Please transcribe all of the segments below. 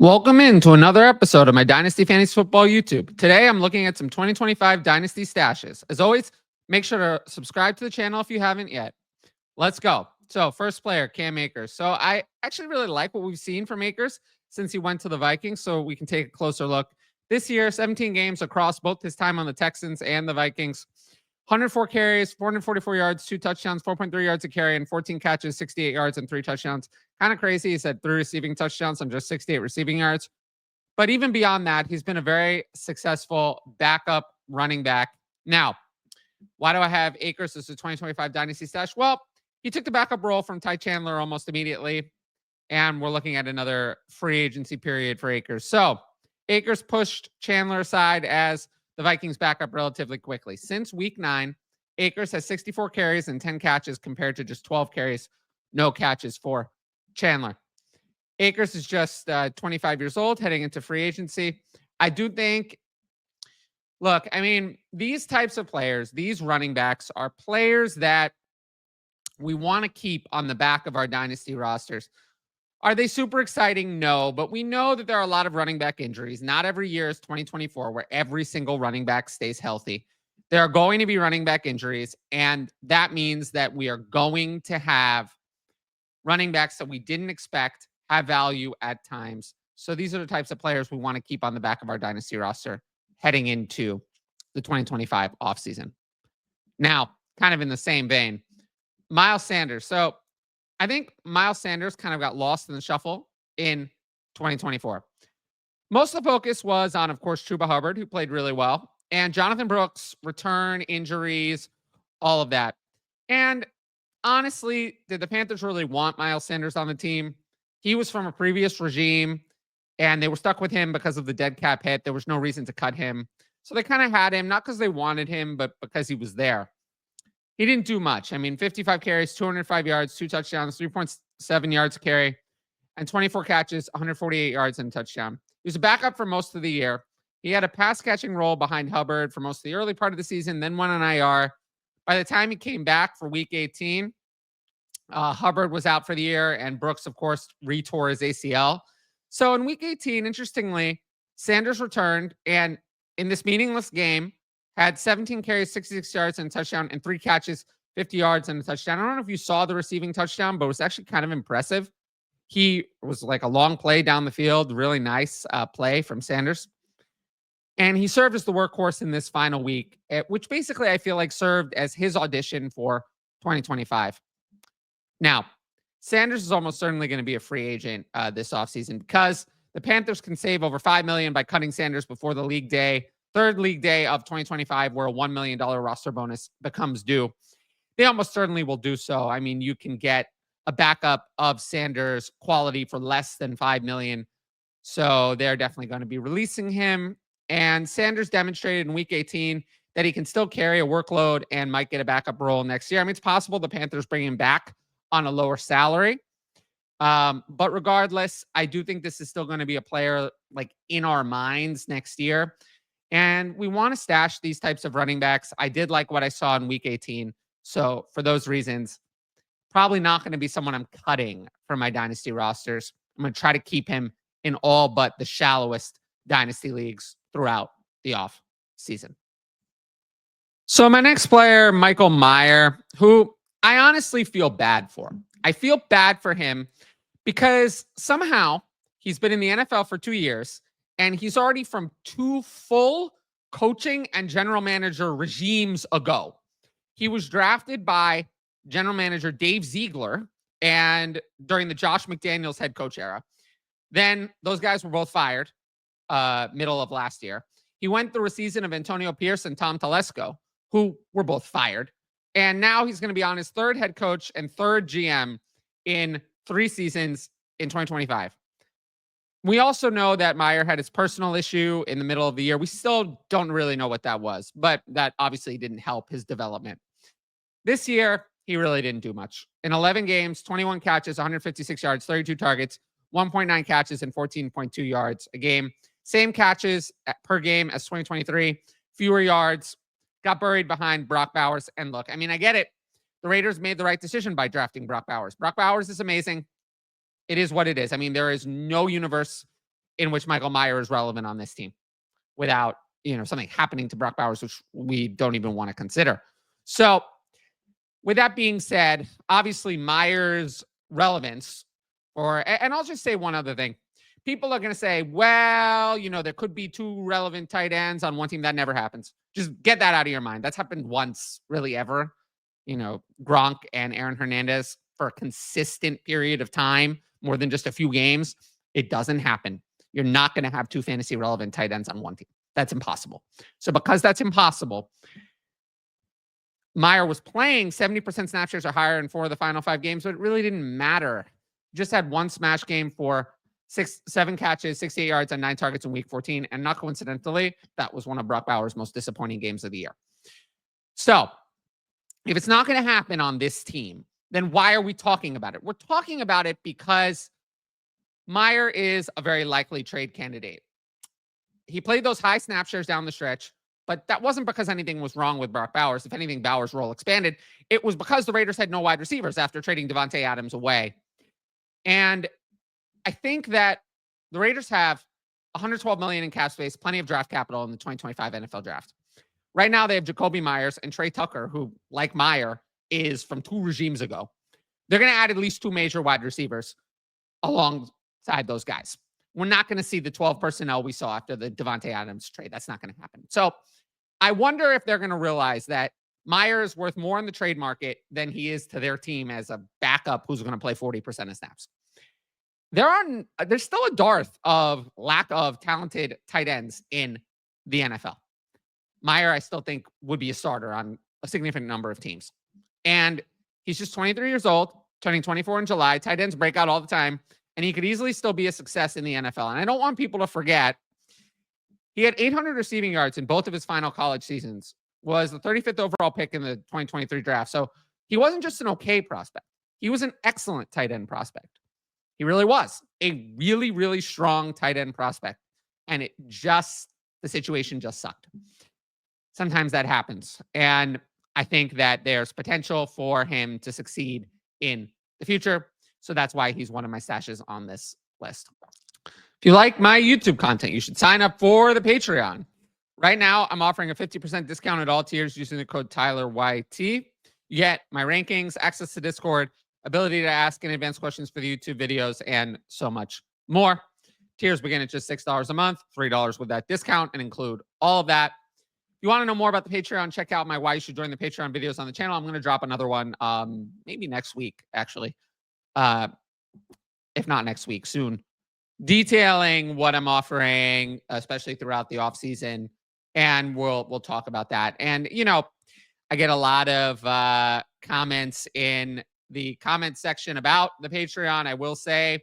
Welcome into another episode of my Dynasty Fantasy Football YouTube. Today, I'm looking at some 2025 Dynasty stashes. As always, make sure to subscribe to the channel if you haven't yet. Let's go. So, first player, Cam Akers. So, I actually really like what we've seen from Akers since he went to the Vikings. So, we can take a closer look. This year, 17 games across both his time on the Texans and the Vikings. 104 carries, 444 yards, 2 touchdowns, 4.3 yards a carry, and 14 catches, 68 yards, and 3 touchdowns. Kind of crazy. He said 3 receiving touchdowns on just 68 receiving yards. But even beyond that, he's been a very successful backup running back. Now, why do I have Akers as a 2025 Dynasty stash? Well, he took the backup role from Ty Chandler almost immediately. And we're looking at another free agency period for Akers. So Akers pushed Chandler aside as the Vikings backup relatively quickly. Since week 9, Akers has 64 carries and 10 catches compared to just 12 carries, no catches for Chandler. Akers is just 25 years old, heading into free agency. I do think, look, I mean, these types of players, these running backs are players that we want to keep on the back of our dynasty rosters. Are they super exciting? No, but we know that there are a lot of running back injuries. Not every year is 2024 where every single running back stays healthy. There are going to be running back injuries, and that means that we are going to have running backs that we didn't expect have value at times. So these are the types of players we want to keep on the back of our dynasty roster heading into the 2025 offseason. Now, kind of in the same vein, Miles Sanders. So I think Miles Sanders kind of got lost in the shuffle in 2024. Most of the focus was on, of course, Chuba Hubbard, who played really well, and Jonathan Brooks, return, injuries, all of that. And honestly, did the Panthers really want Miles Sanders on the team? He was from a previous regime, and they were stuck with him because of the dead cap hit. There was no reason to cut him. So they kind of had him, not because they wanted him, but because he was there. He didn't do much. I mean, 55 carries, 205 yards, 2 touchdowns, 3.7 yards a carry, and 24 catches, 148 yards, and a touchdown. He was a backup for most of the year. He had a pass catching role behind Hubbard for most of the early part of the season, then went on IR. By the time he came back for week 18, Hubbard was out for the year, and Brooks, of course, retore his ACL. So in week 18, interestingly, Sanders returned, and in this meaningless game, had 17 carries, 66 yards, and a touchdown, and 3 catches, 50 yards, and a touchdown. I don't know if you saw the receiving touchdown, but it was actually kind of impressive. He was like a long play down the field, really nice play from Sanders. And he served as the workhorse in this final week, which basically I feel like served as his audition for 2025. Now, Sanders is almost certainly going to be a free agent this offseason because the Panthers can save over $5 million by cutting Sanders before the league day, third league day of 2025, where a $1 million roster bonus becomes due. They almost certainly will do so. I mean, you can get a backup of Sanders quality for less than $5 million. So they're definitely going to be releasing him. And Sanders demonstrated in week 18 that he can still carry a workload and might get a backup role next year. I mean, it's possible the Panthers bring him back on a lower salary. But regardless, I do think this is still going to be a player like in our minds next year. And we want to stash these types of running backs. I did like what I saw in week 18. So for those reasons, probably not going to be someone I'm cutting from my dynasty rosters. I'm going to try to keep him in all but the shallowest dynasty leagues throughout the off season. So my next player, Michael Mayer, who I honestly feel bad for. I feel bad for him because somehow he's been in the NFL for 2 years and he's already from 2 full coaching and general manager regimes ago. He was drafted by general manager Dave Ziegler and during the Josh McDaniels head coach era. Then those guys were both fired middle of last year. He went through a season of Antonio Pierce and Tom Telesco, who were both fired. And now he's going to be on his 3rd head coach and 3rd GM in 3 seasons in 2025. We also know that Mayer had his personal issue in the middle of the year. We still don't really know what that was, but that obviously didn't help his development. This year, he really didn't do much. In 11 games, 21 catches, 156 yards, 32 targets, 1.9 catches, and 14.2 yards a game. Same catches per game as 2023, fewer yards, got buried behind Brock Bowers. And look, I mean, I get it. The Raiders made the right decision by drafting Brock Bowers. Brock Bowers is amazing. It is what it is. I mean, there is no universe in which Michael Mayer is relevant on this team without, something happening to Brock Bowers, which we don't even want to consider. So with that being said, obviously Mayer's relevance and I'll just say one other thing. People are going to say, well, there could be two relevant tight ends on one team. That never happens. Just get that out of your mind. That's happened once, really ever. Gronk and Aaron Hernandez for a consistent period of time, more than just a few games. It doesn't happen. You're not going to have two fantasy relevant tight ends on one team. That's impossible. So because that's impossible, Mayer was playing 70% snap shares or higher in 4 of the final 5 games, but it really didn't matter. Just had one smash game for 7 catches, 68 yards, and 9 targets in week 14. And not coincidentally, that was one of Brock Bowers' most disappointing games of the year. So if it's not going to happen on this team, then why are we talking about it? We're talking about it because Mayer is a very likely trade candidate. He played those high snap shares down the stretch, but that wasn't because anything was wrong with Brock Bowers. If anything, Bowers' role expanded. It was because the Raiders had no wide receivers after trading Devontae Adams away. And I think that the Raiders have $112 million in cap space, plenty of draft capital in the 2025 NFL draft. Right now, they have Jacoby Myers and Trey Tucker, who, like Mayer, is from 2 regimes ago. They're going to add at least 2 major wide receivers alongside those guys. We're not going to see the 12 personnel we saw after the Devontae Adams trade. That's not going to happen. So I wonder if they're going to realize that Mayer is worth more in the trade market than he is to their team as a backup who's going to play 40% of snaps. There's still a dearth of lack of talented tight ends in the NFL. Mayer, I still think, would be a starter on a significant number of teams. And he's just 23 years old, turning 24 in July. Tight ends break out all the time. And he could easily still be a success in the NFL. And I don't want people to forget, he had 800 receiving yards in both of his final college seasons, was the 35th overall pick in the 2023 draft. So he wasn't just an okay prospect. He was an excellent tight end prospect. He really was a really, really strong tight end prospect. And the situation just sucked. Sometimes that happens. And I think that there's potential for him to succeed in the future. So that's why he's one of my stashes on this list. If you like my YouTube content, you should sign up for the Patreon. Right now, I'm offering a 50% discount at all tiers using the code TylerYT. You get my rankings, access to Discord, ability to ask and advance questions for the YouTube videos, and so much more. Tiers begin at just $6 a month, $3 with that discount, and include all of that. If you want to know more about the Patreon, check out my Why You Should Join the Patreon videos on the channel. I'm going to drop another one maybe next week, actually. If not next week, soon, detailing what I'm offering, especially throughout the offseason. And we'll talk about that. And, I get a lot of comments in the comment section about the Patreon. I will say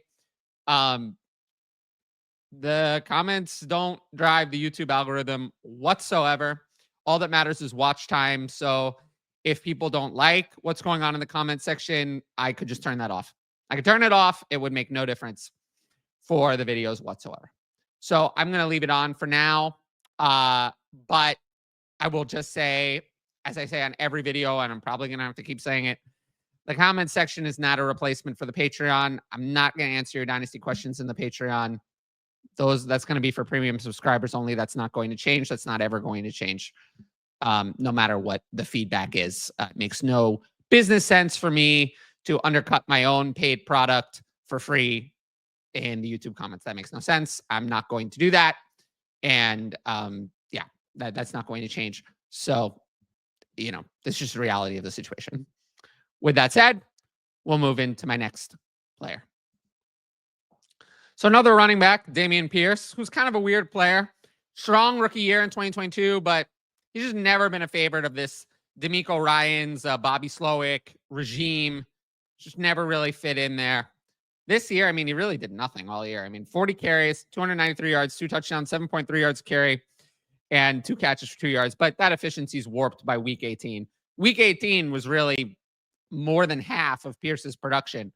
the comments don't drive the YouTube algorithm whatsoever. All that matters is watch time. So if people don't like what's going on in the comment section, I could just turn that off. I could turn it off. It would make no difference for the videos whatsoever. So I'm going to leave it on for now. But I will just say, as I say on every video, and I'm probably going to have to keep saying it, the comment section is not a replacement for the Patreon. I'm not going to answer your Dynasty questions in the Patreon. That's going to be for premium subscribers only. That's not going to change. That's not ever going to change. No matter what the feedback is. It makes no business sense for me to undercut my own paid product for free in the YouTube comments. That makes no sense. I'm not going to do that. And that's not going to change. So, this is just the reality of the situation. With that said, we'll move into my next player. So another running back, Dameon Pierce, who's kind of a weird player. Strong rookie year in 2022, but he's just never been a favorite of this D'Amico Ryans, Bobby Slowick regime. Just never really fit in there. This year, he really did nothing all year. 40 carries, 293 yards, 2 touchdowns, 7.3 yards carry, and 2 catches for 2 yards. But that efficiency is warped by week 18. Week 18 was really more than half of Pierce's production.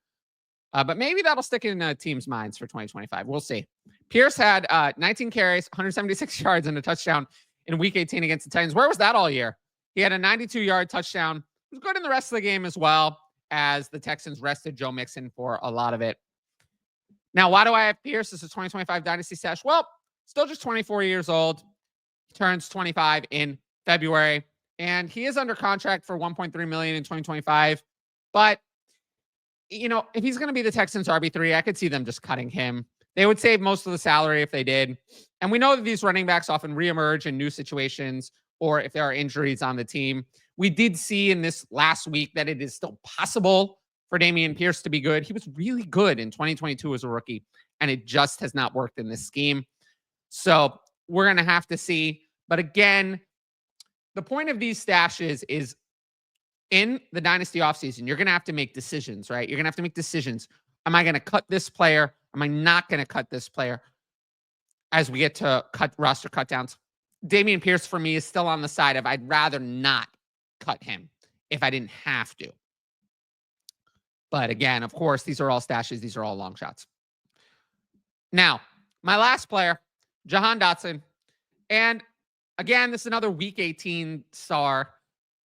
But maybe that'll stick in teams' minds for 2025. We'll see. Pierce had 19 carries, 176 yards, and a touchdown in week 18 against the Titans. Where was that all year? He had a 92-yard touchdown. He was good in the rest of the game as well, as the Texans rested Joe Mixon for a lot of it. Now, why do I have Pierce as a 2025 Dynasty stash? Well, still just 24 years old. Turns 25 in February, and he is under contract for $1.3 million in 2025. But if he's going to be the Texans RB3, I could see them just cutting him. They would save most of the salary if they did. And we know that these running backs often reemerge in new situations or if there are injuries on the team. We did see in this last week that it is still possible for Dameon Pierce to be good. He was really good in 2022 as a rookie, and it just has not worked in this scheme. So we're going to have to see. But again, the point of these stashes is in the Dynasty offseason, you're going to have to make decisions, right? You're going to have to make decisions. Am I going to cut this player? Am I not going to cut this player? As we get to roster cutdowns, Dameon Pierce for me is still on the side of I'd rather not cut him if I didn't have to. But again, of course, these are all stashes. These are all long shots. Now, my last player, Jahan Dotson. And again, this is another Week 18 star.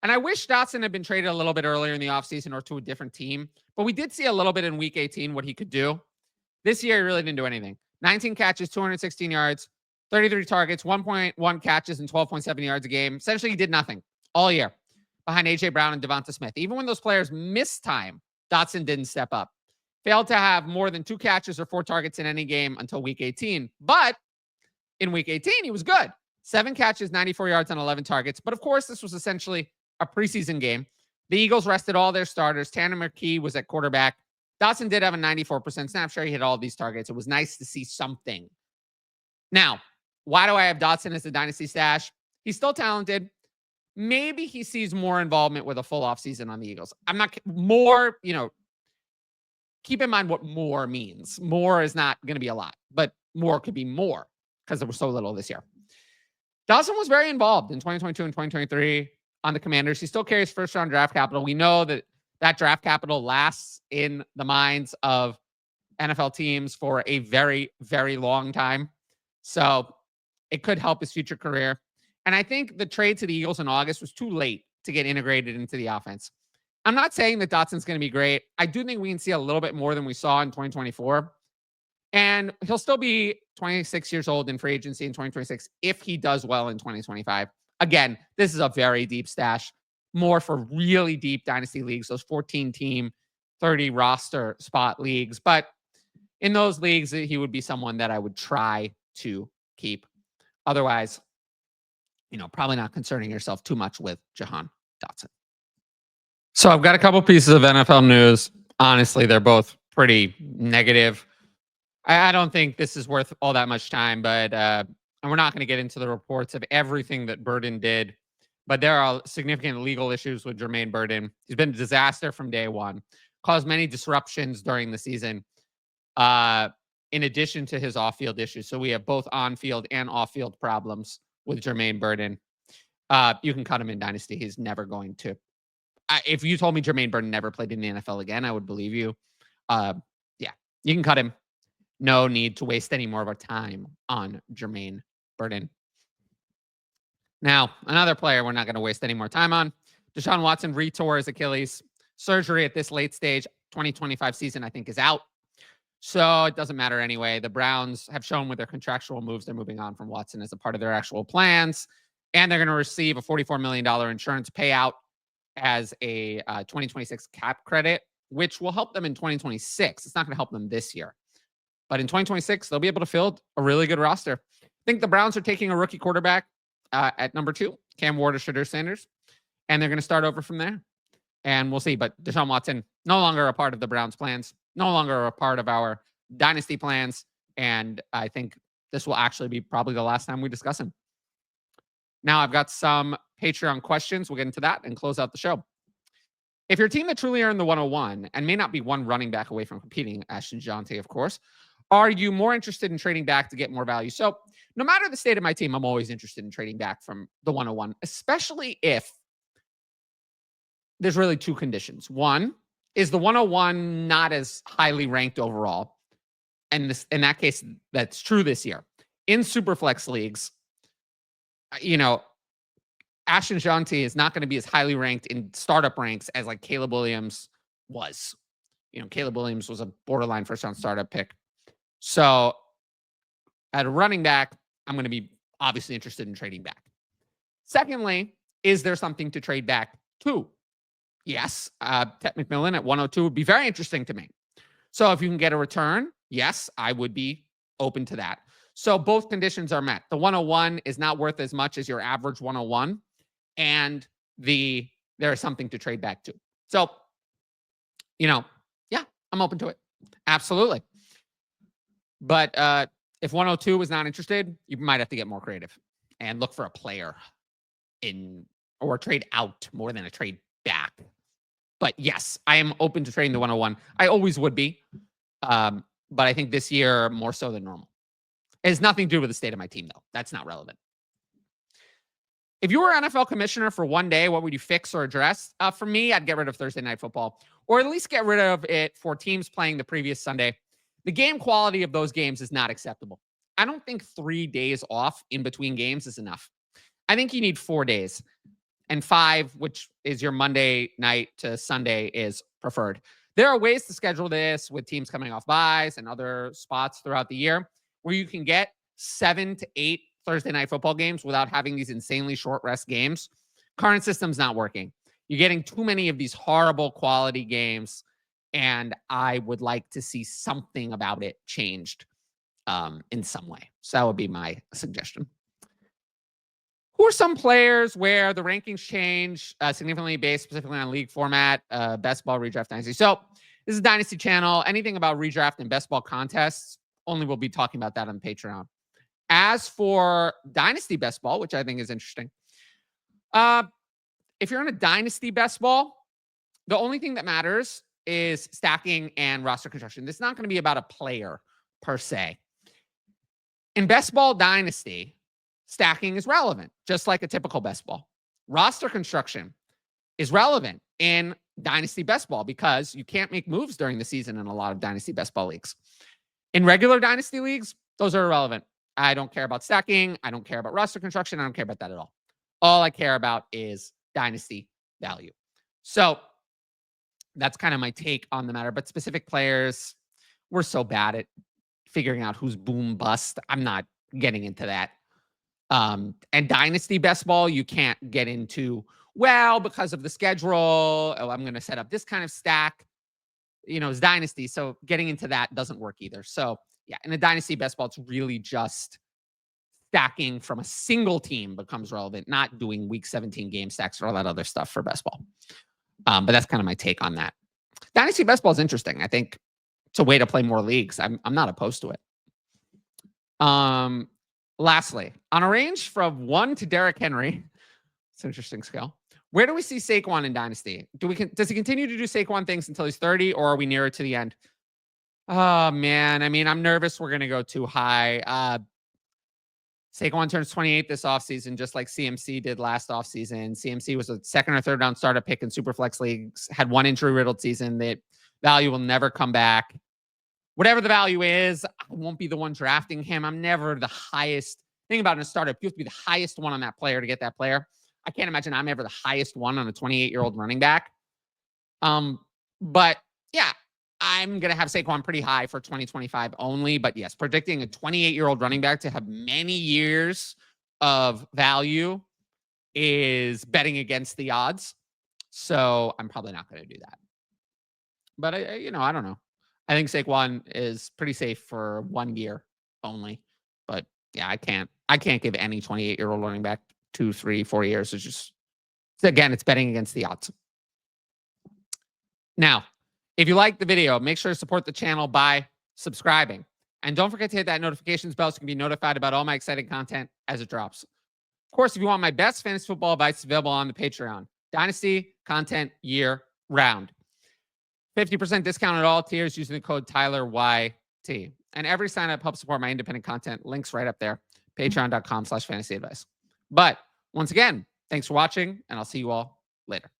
And I wish Dotson had been traded a little bit earlier in the offseason or to a different team. But we did see a little bit in Week 18 what he could do. This year, he really didn't do anything. 19 catches, 216 yards, 33 targets, 1.1 catches, and 12.7 yards a game. Essentially, he did nothing all year behind A.J. Brown and Devonta Smith. Even when those players missed time, Dotson didn't step up. Failed to have more than 2 catches or 4 targets in any game until Week 18. But in Week 18, he was good. 7 catches, 94 yards on 11 targets. But of course, this was essentially a preseason game. The Eagles rested all their starters. Tanner McKee was at quarterback. Dotson did have a 94% snap share. He hit all these targets. It was nice to see something. Now, why do I have Dotson as a Dynasty stash? He's still talented. Maybe he sees more involvement with a full offseason on the Eagles. I'm not more, keep in mind what more means. More is not going to be a lot, but more could be more because there was so little this year. Dotson was very involved in 2022 and 2023 on the Commanders. He still carries first-round draft capital. We know that draft capital lasts in the minds of NFL teams for a very, very long time. So it could help his future career. And I think the trade to the Eagles in August was too late to get integrated into the offense. I'm not saying that Dotson's going to be great. I do think we can see a little bit more than we saw in 2024. And he'll still be 26 years old in free agency in 2026 if he does well in 2025. Again, this is a very deep stash, more for really deep dynasty leagues, those 14-team, 30 roster spot leagues. But in those leagues, he would be someone that I would try to keep. Otherwise, probably not concerning yourself too much with Jahan Dotson. So I've got a couple pieces of NFL news. Honestly, they're both pretty negative. I don't think this is worth all that much time, but and we're not going to get into the reports of everything that Burton did, but there are significant legal issues with Jermaine Burton. He's been a disaster from day one, caused many disruptions during the season, in addition to his off-field issues. So we have both on-field and off-field problems with Jermaine Burton. You can cut him in Dynasty. He's never going to. If you told me Jermaine Burton never played in the NFL again, I would believe you. Yeah, you can cut him. No need to waste any more of our time on Jermaine Burton. Now, another player we're not going to waste any more time on. Deshaun Watson retore his Achilles. Surgery at this late stage 2025 season, I think, is out. So it doesn't matter anyway. The Browns have shown with their contractual moves, they're moving on from Watson as a part of their actual plans. And they're going to receive a $44 million insurance payout as a 2026 cap credit, which will help them in 2026. It's not going to help them this year. But in 2026, they'll be able to field a really good roster. I think the Browns are taking a rookie quarterback at number 2, Cam Ward or Shedeur Sanders, and they're going to start over from there. And we'll see. But Deshaun Watson, no longer a part of the Browns' plans, no longer a part of our dynasty plans. And I think this will actually be probably the last time we discuss him. Now, I've got some Patreon questions. We'll get into that and close out the show. If you're a team that truly earned the 101 and may not be one running back away from competing, Ashton Jonte, of course, are you more interested in trading back to get more value? So no matter the state of my team, I'm always interested in trading back from the 101, especially if there's really 2 conditions. One is the 101 not as highly ranked overall. And this, in that case, that's true this year. In Superflex leagues, Ashton Jonte is not going to be as highly ranked in startup ranks as like Caleb Williams was. Caleb Williams was a borderline first-round startup pick. So at a running back, I'm going to be obviously interested in trading back. Secondly, is there something to trade back to? Yes. Ted McMillan at 102 would be very interesting to me. So if you can get a return, yes, I would be open to that. So both conditions are met. The 101 is not worth as much as your average 101, and there is something to trade back to. So, yeah, I'm open to it. Absolutely. But if 102 was not interested, you might have to get more creative and look for a player or trade out more than a trade back. But yes, I am open to trading the 101. I always would be. But I think this year more so than normal. It has nothing to do with the state of my team, though. That's not relevant. If you were NFL commissioner for one day, what would you fix or address? For me, I'd get rid of Thursday Night Football, or at least get rid of it for teams playing the previous Sunday. The game quality of those games is not acceptable. I don't think 3 days off in between games is enough. I think you need 4 days, and 5, which is your Monday night to Sunday, is preferred. There are ways to schedule this with teams coming off buys and other spots throughout the year where you can get 7 to 8 Thursday Night Football games without having these insanely short rest games. Current system's not working. You're getting too many of these horrible quality games, and I would like to see something about it changed in some way. So that would be my suggestion. Who are some players where the rankings change significantly based specifically on league format, best ball, redraft, dynasty? So this is Dynasty channel. Anything about redraft and best ball contests, only we'll be talking about that on Patreon. As for Dynasty best ball, which I think is interesting, if you're in a Dynasty best ball, the only thing that matters is stacking and roster construction. This is not going to be about a player per se. In best ball Dynasty, stacking is relevant, just like a typical best ball. Roster construction is relevant in Dynasty best ball because you can't make moves during the season in a lot of Dynasty best ball leagues. In regular Dynasty leagues, those are irrelevant. I don't care about stacking. I don't care about roster construction. I don't care about that at all. All I care about is Dynasty value. So that's kind of my take on the matter. But specific players, we're so bad at figuring out who's boom bust. I'm not getting into that. And Dynasty best ball, you can't get into, well, because of the schedule, I'm going to set up this kind of stack. It's Dynasty. So getting into that doesn't work either. So yeah, in a Dynasty best ball, it's really just stacking from a single team becomes relevant, not doing week 17 game stacks or all that other stuff for best ball. But that's kind of my take on that. Dynasty best ball is interesting. I think it's a way to play more leagues. I'm not opposed to it. Lastly, on a range from 1 to Derrick Henry, it's an interesting scale. Where do we see Saquon in Dynasty? Does he continue to do Saquon things until he's 30, or are we nearer to the end? Oh, man. I mean, I'm nervous we're going to go too high. Saquon turns 28 this offseason, just like CMC did last offseason. CMC was a second or third round startup pick in Superflex leagues, had one injury-riddled season. That value will never come back. Whatever the value is, I won't be the one drafting him. I'm never the highest. Think about it, in a startup, you have to be the highest one on that player to get that player. I can't imagine I'm ever the highest one on a 28-year-old running back. But yeah, I'm going to have Saquon pretty high for 2025 only. But yes, predicting a 28-year-old running back to have many years of value is betting against the odds. So I'm probably not going to do that. But I don't know. I think Saquon is pretty safe for 1 year only. But yeah, I can't give any 28-year-old running back 2, 3, 4 years. It's just, again, it's betting against the odds. Now, if you like the video, make sure to support the channel by subscribing. And don't forget to hit that notifications bell so you can be notified about all my exciting content as it drops. Of course, if you want my best fantasy football advice, it's available on the Patreon. Dynasty content year round. 50% discount at all tiers using the code TylerYT. And every sign up helps support my independent content. Links right up there. Patreon.com/fantasy advice. But once again, thanks for watching, and I'll see you all later.